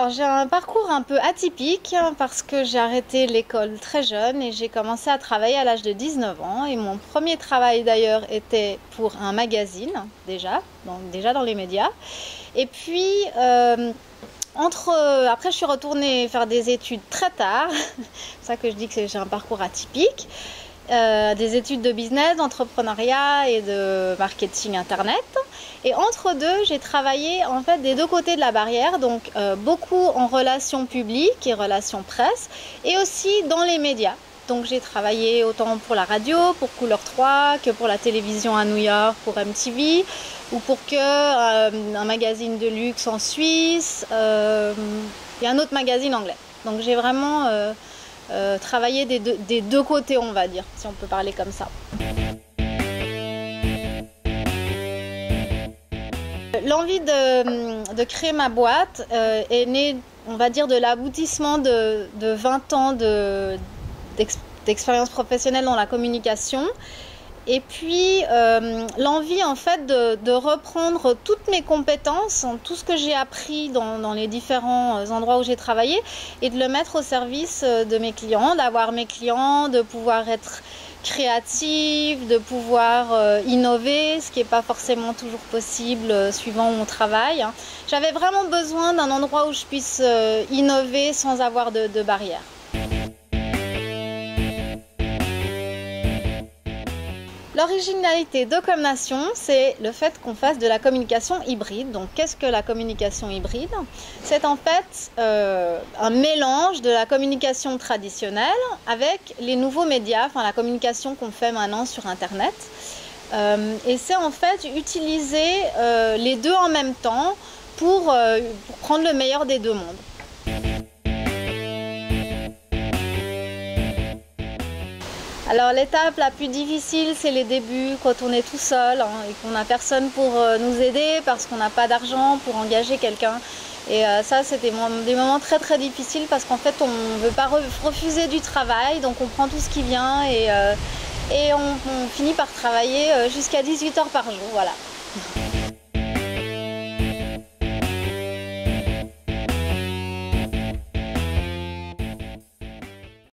Alors j'ai un parcours un peu atypique parce que j'ai arrêté l'école très jeune et j'ai commencé à travailler à l'âge de 19 ans. Et mon premier travail d'ailleurs était pour un magazine déjà dans les médias. Et puis après je suis retournée faire des études très tard, c'est pour ça que je dis que j'ai un parcours atypique. Des études de business, d'entrepreneuriat et de marketing internet. Et entre deux, j'ai travaillé en fait des deux côtés de la barrière, donc beaucoup en relations publiques et relations presse, et aussi dans les médias. Donc j'ai travaillé autant pour la radio, pour Couleur 3, que pour la télévision à New York, pour MTV, ou pour un magazine de luxe en Suisse, et un autre magazine anglais. Donc j'ai vraiment travaillé des deux côtés, on va dire, si on peut parler comme ça. L'envie de créer ma boîte est née, on va dire, de l'aboutissement de 20 ans d'expérience professionnelle dans la communication. Et puis l'envie en fait de reprendre toutes mes compétences, tout ce que j'ai appris dans les différents endroits où j'ai travaillé et de le mettre au service de mes clients, d'avoir mes clients, de pouvoir être créative, de pouvoir innover, ce qui n'est pas forcément toujours possible suivant où on travaille. J'avais vraiment besoin d'un endroit où je puisse innover sans avoir de barrières. L'originalité d'Ocomnation, c'est le fait qu'on fasse de la communication hybride. Donc, qu'est-ce que la communication hybride? C'est en fait un mélange de la communication traditionnelle avec les nouveaux médias, enfin la communication qu'on fait maintenant sur Internet. Et c'est en fait utiliser les deux en même temps pour prendre le meilleur des deux mondes. Alors l'étape la plus difficile, c'est les débuts, quand on est tout seul et qu'on n'a personne pour nous aider parce qu'on n'a pas d'argent pour engager quelqu'un. Et ça, c'était des moments très très difficiles parce qu'en fait, on ne veut pas refuser du travail, donc on prend tout ce qui vient et on finit par travailler jusqu'à 18 heures par jour, voilà.